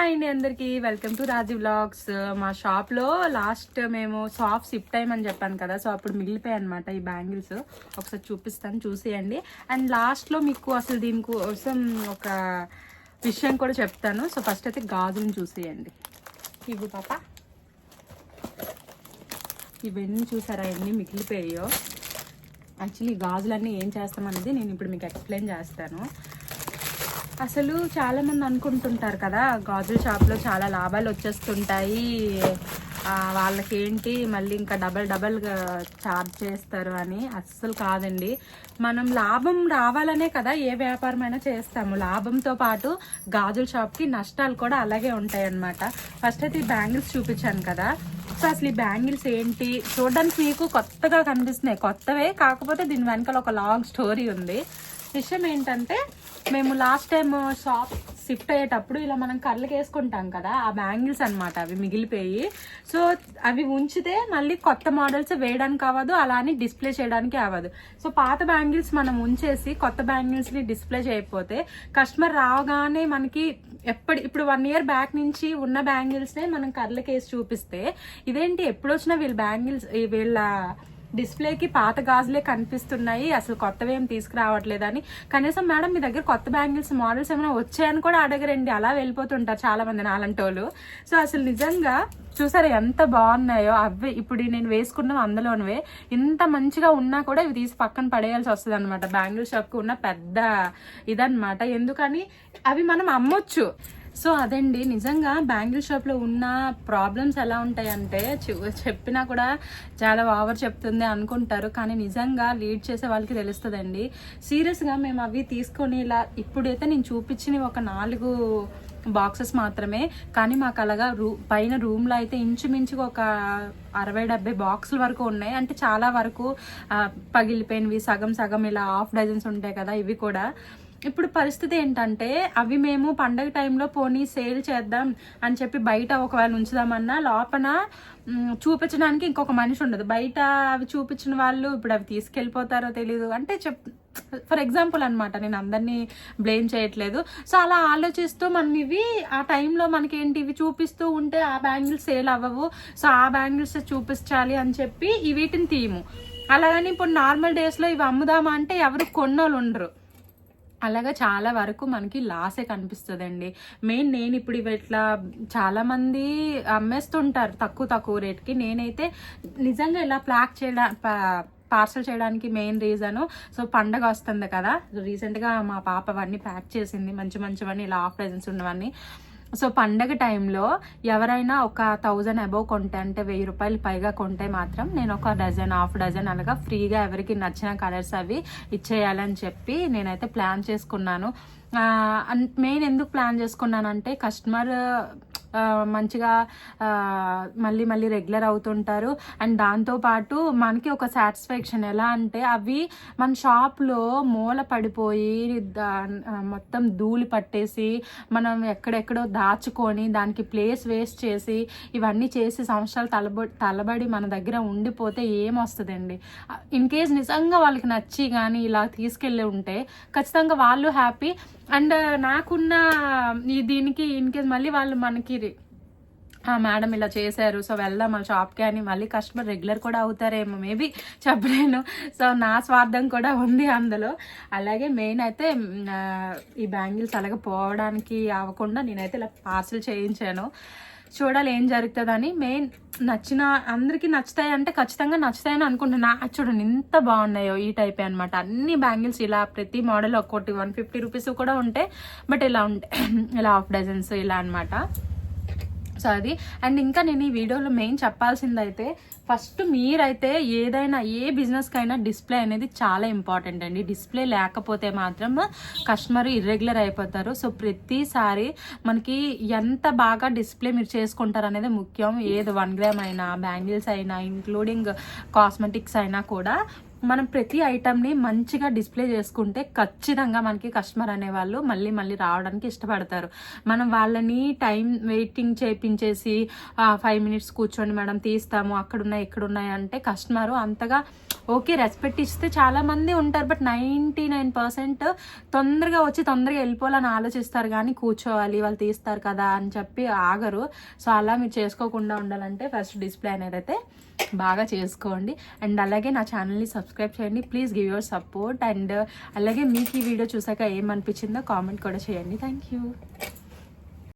Hi అండి అందరికీ, welcome to Raji vlogs. మా షాప్లో లాస్ట్ మేము షాప్ షిఫ్ట్ టైం అని చెప్పాను కదా, సో అప్పుడు మిగిలిపోయాయి అనమాట ఈ బ్యాంగిల్స్. ఒకసారి చూపిస్తాను, చూసేయండి. అండ్ లాస్ట్లో మీకు అసలు దీనికోసం ఒక విషయం కూడా చెప్తాను. సో ఫస్ట్ అయితే గాజులను చూసేయండి. ఇవి పాప, ఇవన్నీ చూసారా ఎన్ని మిగిలిపోయాయో. యాక్చువల్లీ ఈ గాజులన్నీ ఏం చేస్తామనేది నేను ఇప్పుడు మీకు ఎక్స్ప్లెయిన్ చేస్తాను. అసలు చాలామంది అనుకుంటుంటారు కదా, గాజుల షాప్లో చాలా లాభాలు వచ్చేస్తుంటాయి, వాళ్ళకేంటి మళ్ళీ ఇంకా డబల్గా ఛార్జ్ చేస్తారు అని. అస్సలు కాదండి. మనం లాభం రావాలనే కదా ఏ వ్యాపారమైనా చేస్తాము. లాభంతో పాటు గాజుల షాప్కి నష్టాలు కూడా అలాగే ఉంటాయి అన్నమాట. ఫస్ట్ అయితే ఈ బ్యాంగిల్స్ చూపించాను కదా, సో అసలు ఈ బ్యాంగిల్స్ ఏంటి చూడడానికి మీకు కొత్తగా కనిపిస్తున్నాయి, కొత్తవే, కాకపోతే దీని వెనకాల ఒక లాంగ్ స్టోరీ ఉంది. విషయం ఏంటంటే, మేము లాస్ట్ టైం షాప్ షిఫ్ట్ అయ్యేటప్పుడు ఇలా మనం కళ్ళకి వేసుకుంటాం కదా, ఆ బ్యాంగిల్స్ అనమాట అవి మిగిలిపోయి. సో అవి ఉంచితే మళ్ళీ కొత్త మోడల్స్ వేయడానికి అవ్వదు, అలా అని డిస్ప్లే చేయడానికి అవ్వదు. సో పాత బ్యాంగిల్స్ మనం ఉంచేసి కొత్త బ్యాంగిల్స్ని డిస్ప్లే చేయకపోతే కస్టమర్ రావగానే మనకి ఇప్పుడు 1 year బ్యాక్ నుంచి ఉన్న బ్యాంగిల్స్నే మనం కళ్ళకి వేసి చూపిస్తే, ఇదేంటి ఎప్పుడు వచ్చినా వీళ్ళ డిస్ప్లేకి పాత గాజులే కనిపిస్తున్నాయి, అసలు కొత్తవి ఏం తీసుకురావట్లేదని. కనీసం మేడం మీ దగ్గర కొత్త బ్యాంగిల్స్ మోడల్స్ ఏమైనా వచ్చాయని కూడా అడగరండి, అలా వెళ్ళిపోతుంటారు చాలా మంది నాలంటోళ్ళు. సో అసలు నిజంగా చూసారా ఎంత బాగున్నాయో. అవి ఇప్పుడు నేను వేసుకున్నాం అందులోనివే, ఇంత మంచిగా ఉన్నా కూడా ఇవి తీసి పక్కన పడేయాల్సి వస్తుంది అనమాట. బ్యాంగిల్ షాప్కి ఉన్న పెద్ద ఇదనమాట. ఎందుకని అవి మనం అమ్మొచ్చు. సో అదండి, నిజంగా బ్యాంగిల్ షాప్లో ఉన్న ప్రాబ్లమ్స్ ఎలా ఉంటాయంటే, చెప్పినా కూడా చాలా ఓవర్ చెప్తుంది అనుకుంటారు, కానీ నిజంగా లీడ్ చేసే వాళ్ళకి తెలుస్తుందండి. సీరియస్గా మేము అవి తీసుకొని ఇలా ఇప్పుడైతే నేను చూపించినవి ఒక 4 బాక్సెస్ మాత్రమే, కానీ మాకు అలాగా పైన రూమ్లో అయితే ఇంచుమించుగా ఒక 60-70 బాక్సుల వరకు ఉన్నాయి. అంటే చాలా వరకు పగిలిపోయినవి, సగం ఇలా హాఫ్ డజన్స్ ఉంటాయి కదా, ఇవి కూడా. ఇప్పుడు పరిస్థితి ఏంటంటే, అవి మేము పండగ టైంలో పోనీ సేల్ చేద్దాం అని చెప్పి బయట ఒకవేళ ఉంచుదామన్నా లోపల చూపించడానికి ఇంకొక మనిషి ఉండదు. బయట అవి చూపించిన వాళ్ళు ఇప్పుడు అవి తీసుకెళ్ళిపోతారో తెలీదు. అంటే ఫర్ ఎగ్జాంపుల్ అనమాట, నేను అందరినీ బ్లేమ్ చేయట్లేదు. సో అలా ఆలోచిస్తూ మనం ఇవి ఆ టైంలో మనకేంటి ఇవి చూపిస్తూ ఉంటే ఆ బ్యాంగిల్స్ సేల్ అవ్వవు, సో ఆ బ్యాంగిల్స్ చూపించాలి అని చెప్పి వీటిని తీయము. అలాగని ఇప్పుడు నార్మల్ డేస్లో ఇవి అమ్ముదామా అంటే ఎవరు కొన్నోళ్ళు ఉండరు. అలాగా చాలా వరకు మనకి లాసే కనిపిస్తుందండి. మెయిన్ నేను ఇప్పుడు ఇవి ఇట్లా చాలామంది అమ్మేస్తుంటారు తక్కువ రేట్కి. నేనైతే నిజంగా ఇలా పార్సల్ చేయడానికి మెయిన్ రీజను, సో పండగ వస్తుంది కదా, రీసెంట్గా మా పాప అవన్నీ ప్యాక్ చేసింది, మంచివన్నీ ఇలా హాఫ్ డజన్స్ ఉన్నవన్నీ. సో పండగ టైంలో ఎవరైనా ఒక 1000 అబోవ్ కొంటే, అంటే 1000 రూపాయలు పైగా కొంటే మాత్రం నేను ఒక డజన్, హాఫ్ డజన్ అలాగా ఫ్రీగా ఎవరికి నచ్చిన కలర్స్ అవి ఇచ్చేయాలని చెప్పి నేనైతే ప్లాన్ చేసుకున్నాను. మెయిన్ ఎందుకు ప్లాన్ చేసుకున్నానంటే, కస్టమర్ మంచిగా మళ్ళీ రెగ్యులర్ అవుతుంటారు. అండ్ దాంతోపాటు మనకి ఒక సాటిస్ఫాక్షన్. ఎలా అంటే, అవి మన షాప్లో మూల పడిపోయి మొత్తం ధూళి పట్టేసి మనం ఎక్కడెక్కడో దాచుకొని దానికి ప్లేస్ వేస్ట్ చేసి ఇవన్నీ చేసి సంవత్సరాలు తలబడి మన దగ్గర ఉండిపోతే ఏమొస్తుందండి. ఇన్ కేస్ నిజంగా వాళ్ళకి నచ్చి కానీ ఇలా తీసుకెళ్ళి ఉంటే ఖచ్చితంగా వాళ్ళు హ్యాపీ. అండ్ నాకున్న దీనికి ఇన్ కేస్ మళ్ళీ వాళ్ళు మనకి మేడం ఇలా చేశారు, సో వెళ్దాం మన షాప్కి అని మళ్ళీ కస్టమర్ రెగ్యులర్ కూడా అవుతారేమో, మేబీ చెప్పలేను. సో నా స్వార్థం కూడా ఉంది అందులో. అలాగే మెయిన్ అయితే ఈ బ్యాంగిల్స్ అలాగే పోవడానికి అవ్వకుండా నేనైతే ఇలా పార్సల్ చేయించాను. చూడాలి ఏం జరుగుతుందని. మెయిన్ అందరికీ నచ్చుతాయి అంటే ఖచ్చితంగా నచ్చుతాయని అనుకుంటున్నా. చూడండి ఎంత బాగున్నాయో, ఈ టైప్ అనమాట. అన్ని బ్యాంగిల్స్ ఇలా ప్రతి మోడల్ ఒక్కోటి 150 రూపీస్ కూడా ఉంటాయి, బట్ ఇలా ఉంటాయి ఇలా హాఫ్ డజన్స్ ఇలా అనమాట. సో అది. అండ్ ఇంకా నేను ఈ వీడియోలో మెయిన్ చెప్పాల్సిందైతే, ఫస్ట్ మీరైతే ఏదైనా ఏ బిజినెస్కైనా డిస్ప్లే అనేది చాలా ఇంపార్టెంట్ అండి. డిస్ప్లే లేకపోతే మాత్రం కస్టమర్ ఇర్రెగ్యులర్ అయిపోతారు. సో ప్రతిసారి మనకి ఎంత బాగా డిస్ప్లే మీరు చేసుకుంటారు అనేది ముఖ్యం. ఏది 1 గ్రామ్ అయినా, బ్యాంగిల్స్ అయినా, ఇంక్లూడింగ్ కాస్మెటిక్స్ అయినా కూడా మనం ప్రతి ఐటమ్ని మంచిగా డిస్ప్లే చేసుకుంటే ఖచ్చితంగా మనకి కస్టమర్ అనేవాళ్ళు మళ్ళీ రావడానికి ఇష్టపడతారు. మనం వాళ్ళని టైం వెయిటింగ్ చేయించేసి 5 minutes కూర్చోండి మేడం తీస్తాము, అక్కడున్నాయి ఇక్కడున్నాయి అంటే కస్టమరు అంతగా ఓకే రెస్పెక్ట్ ఇస్తే చాలా మంది ఉంటారు, బట్ 99% తొందరగా వచ్చి తొందరగా వెళ్ళిపోవాలని ఆలోచిస్తారు కానీ కూర్చోవాలి వాళ్ళు తీస్తారు కదా అని చెప్పి ఆగరు. సో అలా మీరు చేసుకోకుండా ఉండాలంటే ఫస్ట్ డిస్ప్లే అనేది అయితే బాగా చేసుకోండి. అండ్ అలాగే నా ఛానల్ని సబ్స్క్రైబ్ చేయండి. Please give your support. And అలాగే మీకు ఈ వీడియో చూసాక ఏమనిపించిందో కామెంట్ కూడా చేయండి. Thank you.